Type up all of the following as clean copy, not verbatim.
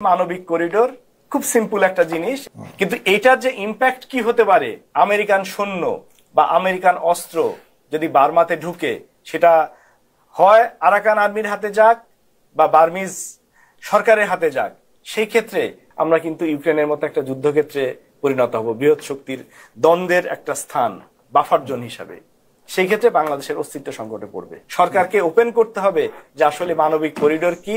মানবিক করিডোর খুব সিম্পল একটা জিনিস, কিন্তু এটার যে ইম্প্যাক্ট কি হতে পারে, আমেরিকান সৈন্য বা আমেরিকান অস্ত্র যদি বার্মাতে ঢুকে, সেটা হয় আরাকান আর্মির হাতে যাক বা বার্মিজ সরকারের হাতে যাক, সেই ক্ষেত্রে আমরা কিন্তু ইউক্রেনের মতো একটা যুদ্ধক্ষেত্রে পরিণত হব, বৃহৎ শক্তির দ্বন্দ্বের একটা স্থান, বাফার জোন হিসাবে। সেই ক্ষেত্রে বাংলাদেশের অস্তিত্ব সংকটে পড়বে। সরকারকে ওপেন করতে হবে যে আসলে মানবিক করিডোর কি,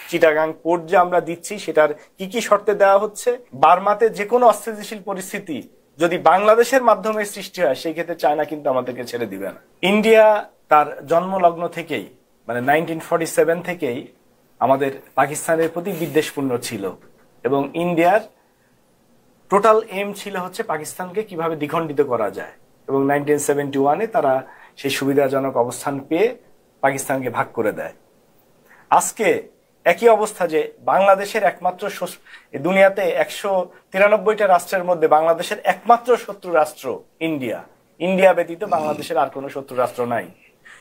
চিটাগাং পোর্ট যে আমরা দিচ্ছি সেটার কি কি শর্তে দেওয়া হচ্ছে। বার্মাতে যে কোনো অস্থিতিশীল পরিস্থিতি যদি বাংলাদেশের মাধ্যমে সৃষ্টি হয়, সেই ক্ষেত্রে চায়না কিন্তু আমাদেরকে ছেড়ে দিবে না। ইন্ডিয়া তার জন্মলগ্ন থেকেই, মানে 1947 থেকেই আমাদের পাকিস্তানের প্রতি বিদ্বেষপূর্ণ ছিল, এবং ইন্ডিয়ার টোটাল এম ছিল হচ্ছে পাকিস্তানকে কিভাবে দ্বিখণ্ডিত করা যায়, এবং 1971-এ তারা সেই সুবিধাজনক অবস্থান পেয়ে পাকিস্তানকে ভাগ করে দেয়। আজকে একই অবস্থা যে বাংলাদেশের একমাত্র দুনিয়াতে 193টা রাষ্ট্রের মধ্যে বাংলাদেশের একমাত্র শত্রু রাষ্ট্র ইন্ডিয়া। ইন্ডিয়া ব্যতীত বাংলাদেশের আর কোনো শত্রু রাষ্ট্র নাই।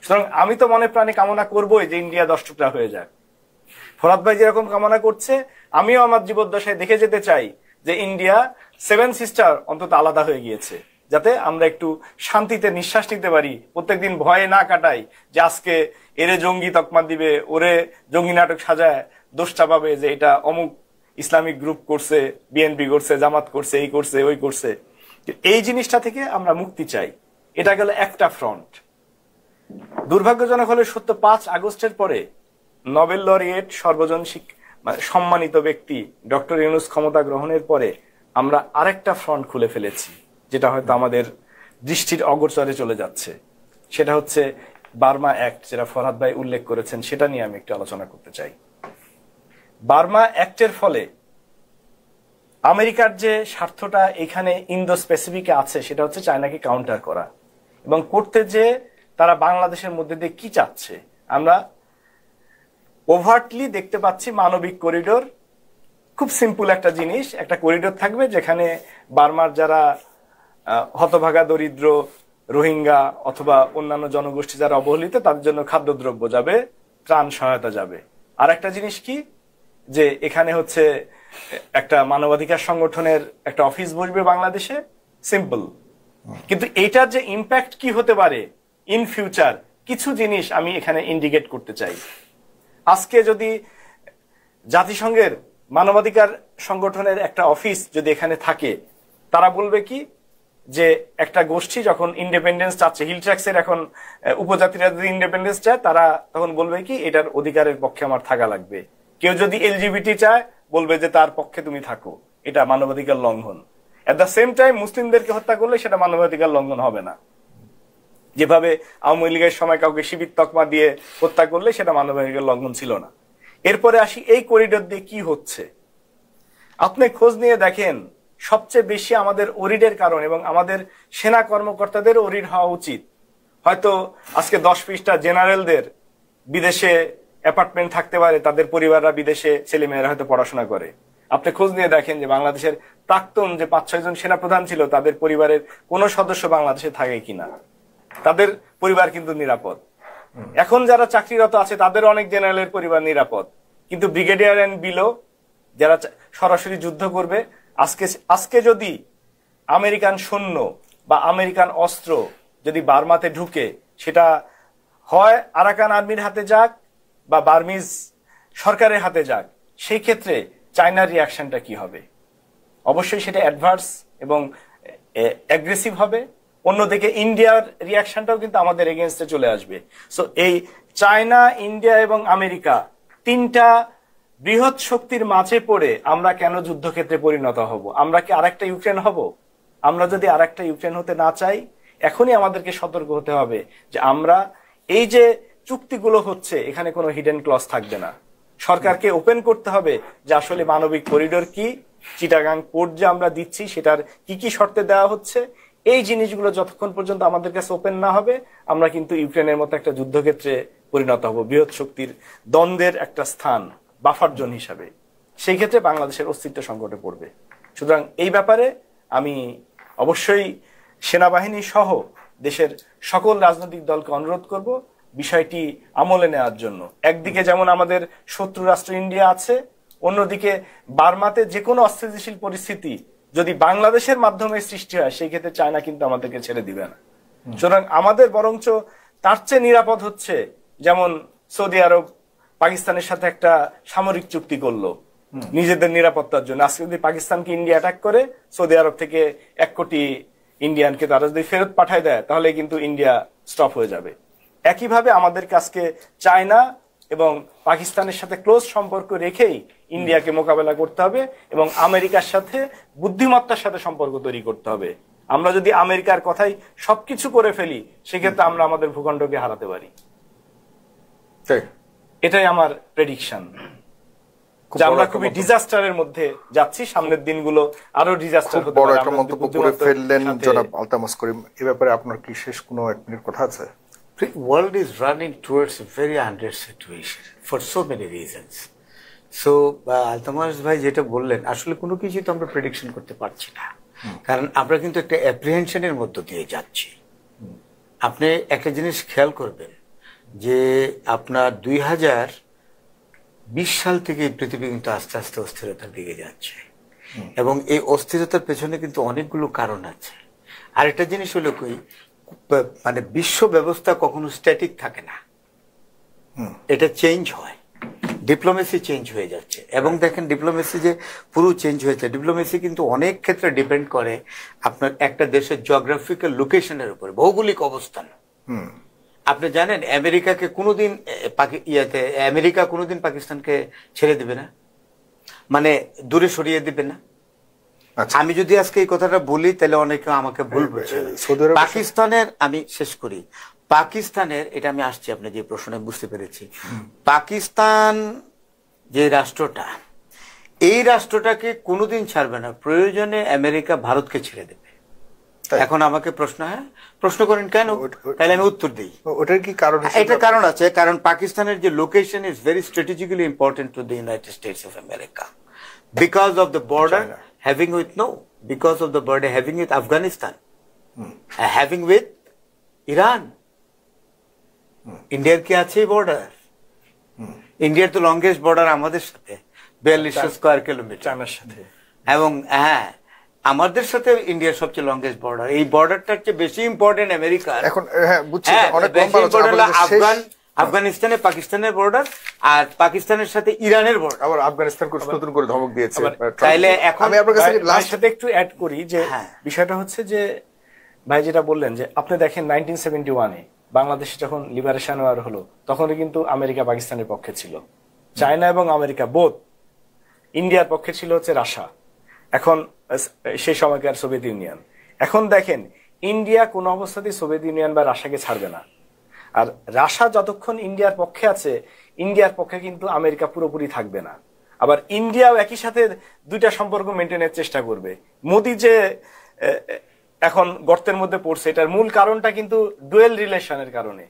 সুতরাং আমি তো মনে প্রাণে কামনা করবোই যে ইন্ডিয়া 10 টুকরা হয়ে যাক। ফরাদ ভাই যেরকম কামনা করছে, আমিও আমার জীবদ্দশায় দেখে যেতে চাই যে ইন্ডিয়া 7 সিস্টার অন্তত আলাদা হয়ে গিয়েছে, যাতে আমরা একটু শান্তিতে নিঃশ্বাস নিতে পারি, প্রত্যেকদিন ভয়ে না কাটাই যে আজকে এরে জঙ্গি তকমা দিবে, ওরে জঙ্গি নাটক সাজায় দোষটা পাবে যে এটা অমুক ইসলামিক গ্রুপ করছে, বিএনপি করছে, জামাত করছে, এই করছে, ওই করছে। এই জিনিসটা থেকে আমরা মুক্তি চাই। এটা গেল একটা ফ্রন্ট। দুর্ভাগ্যজনক হলে সত্য 5 আগস্টের পরে নোবেল লরিয়েট সর্বজন সম্মানিত ব্যক্তি ডক্টর ইউনূস ক্ষমতা গ্রহণের পরে আমরা আরেকটা ফ্রন্ট খুলে ফেলেছি, যেটা হয়তো আমাদের দৃষ্টির অগোচরে চলে যাচ্ছে। সেটা হচ্ছে বার্মা অ্যাক্ট, যেটা ফরহাদ ভাই উল্লেখ করেছেন, সেটা নিয়ে আমি একটু আলোচনা করতে চাই। বার্মা অ্যাক্টের ফলে আমেরিকার যে স্বার্থটা এখানে ইন্দো স্পেসিফিকে আছে, সেটা হচ্ছে চায়নাকে কাউন্টার করা, এবং করতে যে তারা বাংলাদেশের মধ্যে দিয়ে কি চাচ্ছে আমরা ওভার্টলি দেখতে পাচ্ছি। মানবিক করিডোর খুব সিম্পল একটা জিনিস, একটা করিডোর থাকবে যেখানে বার্মার যারা হতভাগা দরিদ্র রোহিঙ্গা অথবা অন্যান্য জনগোষ্ঠী যারা অবহেলিত, তাদের জন্য খাদ্যদ্রব্য যাবে, ত্রাণ সহায়তা যাবে। আর একটা জিনিস কি, যে এখানে হচ্ছে একটা মানবাধিকার সংগঠনের একটা অফিস বসবে বাংলাদেশে, সিম্পল। কিন্তু এটার যে ইম্প্যাক্ট কি হতে পারে ইন ফিউচার, কিছু জিনিস আমি এখানে ইন্ডিকেট করতে চাই। আজকে যদি জাতিসংঘের মানবাধিকার সংগঠনের একটা অফিস যদি এখানে থাকে, তারা বলবে কি, যে একটা গোষ্ঠী যখন ইন্ডিপেন্ডেন্স চাচ্ছে, হিল ট্র্যাক্সের এখন উপজাতিরা যদি ইন্ডিপেন্ডেন্স চায়, তারা তখন বলবে কি, এটার অধিকারের পক্ষে আমার থাকা লাগবে। কেউ যদি এলজিবিটি চায়, বলবে যে তার পক্ষে তুমি থাকো, এটা মানবাধিকার লঙ্ঘন। এট দ্য সেম টাইম মুসলিমদেরকে হত্যা করলে সেটা মানবাধিকার লঙ্ঘন হবে না। যেভাবে আওয়ামী লীগের সময় কাউকে শিবির তকমা দিয়ে হত্যা করলে সেটা মানবাধিকার লঙ্ঘন ছিল না। এরপরে আসি এই করিডোর দিয়ে কি হচ্ছে। আপনি খোঁজ নিয়ে দেখেন, সবচেয়ে বেশি আমাদের ওরিডের কারণ, এবং আমাদের সেনা কর্মকর্তাদের ওরিড হওয়া উচিত। হয়তো আজকে 10 পৃষ্ঠা জেনারেলদের বিদেশে অ্যাপার্টমেন্ট থাকতে পারে, তাদের পরিবাররা বিদেশে, ছেলেমেয়েরা হয়তো পড়াশোনা করে। আপনি খোঁজ নিয়ে দেখেন যে বাংলাদেশের প্রাক্তন যে 5-6 জন সেনাপ্রধান ছিল, তাদের পরিবারের কোন সদস্য বাংলাদেশে থাকে কিনা। তাদের পরিবার কিন্তু নিরাপদ। এখন যারা চাকরিরত আছে তাদের অনেক জেনারেলের পরিবার নিরাপদ, কিন্তু ব্রিগেডিয়ার এন্ড বিলো যারা সরাসরি যুদ্ধ করবে, আজকে যদি আমেরিকান সৈন্য বা আমেরিকান অস্ত্র যদি বার্মাতে ঢুকে, সেটা হয় আরাকান আর্মির হাতে যাক বা বার্মিজ সরকারের হাতে যাক, সেই ক্ষেত্রে চায়নার রিয়াকশনটা কি হবে? অবশ্যই সেটা অ্যাডভার্স এবং অ্যাগ্রেসিভ হবে। অন্যদিকে ইন্ডিয়ার রিয়াকশনটাও কিন্তু আমাদের এগেইনস্টে চলে আসবে। সো এই চায়না, ইন্ডিয়া এবং আমেরিকা, 3টা বৃহৎ শক্তির মাঝে পড়ে আমরা কেন যুদ্ধক্ষেত্রে পরিণত হব? আমরা কি আরেকটা ইউক্রেন হব? আমরা যদি আরেকটা ইউক্রেন হতে না চাই, এখনই আমাদেরকে সতর্ক হতে হবে যে আমরা এই যে চুক্তিগুলো হচ্ছে, এখানে কোনো হিডেন ক্লজ থাকবে না। সরকারকে ওপেন করতে হবে যে আসলে মানবিক করিডোর কি, চিটাগাং পোর্ট যে আমরা দিচ্ছি সেটার কি কি শর্তে দেওয়া হচ্ছে। এই জিনিসগুলো যতক্ষণ পর্যন্ত আমাদের কাছে ওপেন না হবে, আমরা কিন্তু ইউক্রেনের মতো একটা যুদ্ধক্ষেত্রে পরিণত হব, বৃহৎ শক্তির দ্বন্দ্বের একটা স্থান, বাফার জোন হিসাবে। সেই ক্ষেত্রে বাংলাদেশের অস্তিত্ব সংকটে পড়বে। সুতরাং এই ব্যাপারে আমি অবশ্যই সেনাবাহিনী সহ দেশের সকল রাজনৈতিক দলকে অনুরোধ করব বিষয়টি আমলে নেওয়ার জন্য। একদিকে যেমন আমাদের শত্রু রাষ্ট্র ইন্ডিয়া আছে, অন্যদিকে বার্মাতে যে কোনো অস্থিতিশীল পরিস্থিতি যদি বাংলাদেশের মাধ্যমে সৃষ্টি হয়, সেই ক্ষেত্রে চায়না কিন্তু আমাদেরকে ছেড়ে দিবে না। সুতরাং আমাদের বরঞ্চ তার চেয়ে নিরাপদ হচ্ছে, যেমন সৌদি আরব পাকিস্তানের সাথে একটা সামরিক চুক্তি করলো নিজেদের নিরাপত্তার জন্য। আজকে যদি পাকিস্তানকে ইন্ডিয়া অ্যাটাক করে, সৌদি আরব থেকে 1 কোটি ইন্ডিয়ানকে তারা যদি ফেরত পাঠায় দেয়, তাহলে কিন্তু ইন্ডিয়া স্টপ হয়ে যাবে। একইভাবে আমাদের কাছে চায়না এবং পাকিস্তানের সাথে ক্লোজ সম্পর্ক রেখেই ইন্ডিয়াকে মোকাবেলা করতে হবে এবং আমেরিকার সাথে বুদ্ধিমত্তার সাথে সম্পর্ক তৈরি করতে হবে। আমরা যদি আমেরিকার কথাই সবকিছু করে ফেলি, সেক্ষেত্রে আমরা আমাদের ভূখণ্ডকে হারাতে পারি। এটাই আমার প্রেডিকশন, যে আমরা খুবই ডিজাস্টারের মধ্যে যাচ্ছি। সামনের দিনগুলো আরো ডিজাস্টার হতে পারে। বড় একটা মন্তব্য করে ফেললেন জনাব আলতামাস করিম। এই ব্যাপারে আপনার কি শেষ কোনো 1 মিনিট কথা আছে? The world is running towards a very unreal situation for so many reasons. So, Altamas ভাই যেটা বললেন, আসলে কোনো কিছু তো আমরা প্রেডিকশন করতে পারছি না, কারণ আমরা কিন্তু একটা অ্যাপ্রিহেনশনের মধ্য দিয়ে যাচ্ছি। আপনি একটা জিনিস খেয়াল করবেন যে আপনার 2020 সাল থেকে পৃথিবী কিন্তু আস্তে আস্তে অস্থিরতার দিকে যাচ্ছে, এবং এই অস্থিরতার পেছনে কিন্তু অনেকগুলো কারণ আছে। আরেকটা জিনিস হলো কি, মানে বিশ্ব ব্যবস্থা কখনো স্ট্যাটিক থাকে না, এটা চেঞ্জ হয়। ডিপ্লোমেসি চেঞ্জ হয়ে যাচ্ছে, এবং দেখেন ডিপ্লোমেসি যে পুরো চেঞ্জ হয়েছে, ডিপ্লোমেসি কিন্তু অনেক ক্ষেত্রে ডিপেন্ড করে আপনার একটা দেশের জিওগ্রাফিক্যাল লোকেশনের উপরে, ভৌগোলিক অবস্থান। আপনি জানেন আমেরিকাকে কোনোদিন আমেরিকা কোনোদিন পাকিস্তানকে ছেড়ে দিবে না, মানে দূরে সরিয়ে দিবে না। আমি যদি আজকে এই কথাটা বলি, তাহলে অনেকে আমাকে ভুল বলছে। পাকিস্তানের, আমি শেষ করি, পাকিস্তানের, এটা আমি আসছি আপনি যে প্রশ্নে বুঝতে পেরেছি, পাকিস্তান যে রাষ্ট্রটা, এই রাষ্ট্রটাকে কোনোদিন ছাড়বে না। প্রয়োজনে আমেরিকা ভারতকে ছেড়ে দেবে। এখন আমাকে প্রশ্ন করেন কেন, তাহলে আমি উত্তর দিই। ওটার কি কারণ? এটা কারণ আছে, কারণ পাকিস্তানের যে location is very strategically important to the United states of America, because of the border having with because of the border having with Afghanistan, having with Iran. ইন্ডিয়ার কি আছে বর্ডার? ইন্ডিয়ার তো লংগেস্ট বর্ডার আমাদের সাথে 4200 স্কয়ার কিলোমিটার চায়নার সাথে, এবং হ্যাঁ আমাদের সাথে ইন্ডিয়ার সবচেয়ে লংগেস্ট বর্ডার। এই বর্ডারটার চেয়ে বেশি ইম্পর্টেন্ট আমেরিকার। এখন হ্যাঁ বুঝছি, অনেক আফগানিস্তানে পাকিস্তানের বর্ডার, আর পাকিস্তানের সাথে ইরানের বর্ডার। আবার আফগানিস্তান নতুন করে ধমক দিয়েছে। তাইলে এখন আমি আপনার কাছে লাস্ট সাথে একটু অ্যাড করি যে বিষয়টা হচ্ছে যে ভাই যেটা বললেন, যে আপনি দেখেন 1971-এ বাংলাদেশে যখন লিবারেশন ওয়ার হলো, তখনই কিন্তু আমেরিকা পাকিস্তানের পক্ষে ছিল, চায়না এবং আমেরিকা বোথ। ইন্ডিয়ার পক্ষে ছিল হচ্ছে রাশিয়া, এখন সেই সময়কার সোভিয়েত ইউনিয়ন। এখন দেখেন ইন্ডিয়া কোন অবস্থাতেই সোভিয়েত ইউনিয়ন বা রাশিয়াকে ছাড়বে না। আর রাশিয়া যতক্ষণ ইন্ডিয়ার পক্ষে আছে, ইন্ডিয়ার পক্ষে কিন্তু আমেরিকা পুরোপুরি থাকবে না। আবার ইন্ডিয়াও একই সাথে দুইটা সম্পর্ক মেনটেনের চেষ্টা করবে। মোদি যে এখন গর্তের মধ্যে পড়ছে, এটার মূল কারণটা কিন্তু ডুয়েল রিলেশনের কারণে।